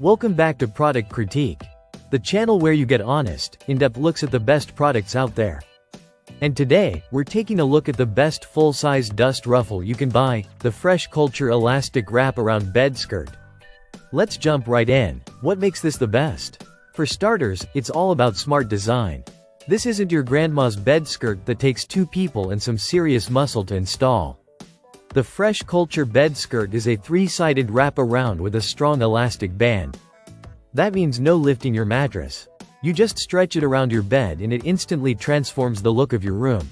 Welcome back to Product Critique, the channel where you get honest, in-depth looks at the best products out there. And today, we're taking a look at the best full-size dust ruffle you can buy, the FreshCulture Elastic Wrap-Around Bed Skirt. Let's jump right in. What makes this the best? For starters, it's all about smart design. This isn't your grandma's bed skirt that takes two people and some serious muscle to install. The FreshCulture bed skirt is a three-sided wrap-around with a strong elastic band. That means no lifting your mattress. You just stretch it around your bed and it instantly transforms the look of your room.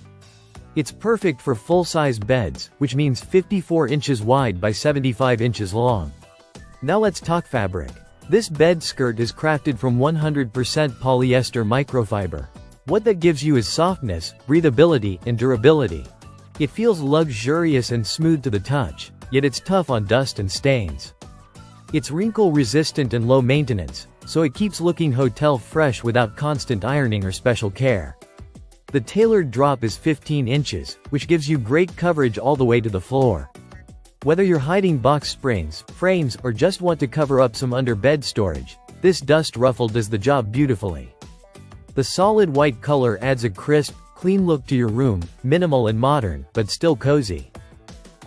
It's perfect for full-size beds, which means 54 inches wide by 75 inches long. Now let's talk fabric. This bed skirt is crafted from 100% polyester microfiber. What that gives you is softness, breathability, and durability. It feels luxurious and smooth to the touch, yet it's tough on dust and stains. It's wrinkle-resistant and low maintenance, so it keeps looking hotel fresh without constant ironing or special care. The tailored drop is 15 inches, which gives you great coverage all the way to the floor. Whether you're hiding box springs, frames, or just want to cover up some under-bed storage, this dust ruffle does the job beautifully. The solid white color adds a crisp, clean look to your room, minimal and modern, but still cozy.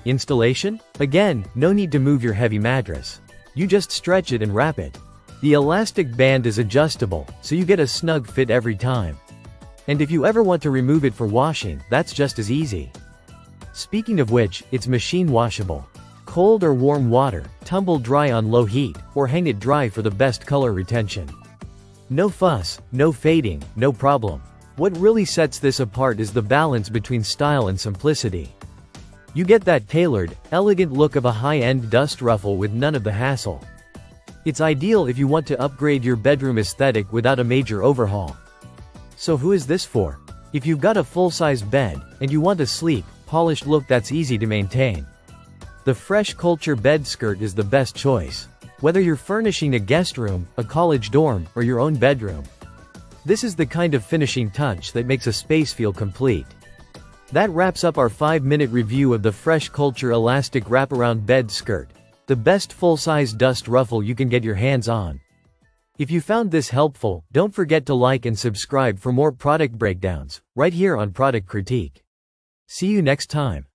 Installation? Again, no need to move your heavy mattress. You just stretch it and wrap it. The elastic band is adjustable, so you get a snug fit every time. And if you ever want to remove it for washing, that's just as easy. Speaking of which, it's machine washable. Cold or warm water, tumble dry on low heat, or hang it dry for the best color retention. No fuss, no fading, no problem. What really sets this apart is the balance between style and simplicity. You get that tailored, elegant look of a high-end dust ruffle with none of the hassle. It's ideal if you want to upgrade your bedroom aesthetic without a major overhaul. So who is this for? If you've got a full-size bed, and you want a sleek, polished look that's easy to maintain, the FreshCulture bed skirt is the best choice. Whether you're furnishing a guest room, a college dorm, or your own bedroom, this is the kind of finishing touch that makes a space feel complete. That wraps up our 5-minute review of the FreshCulture Elastic Wraparound Bed Skirt, the best full-size dust ruffle you can get your hands on. If you found this helpful, don't forget to like and subscribe for more product breakdowns, right here on Product Critique. See you next time.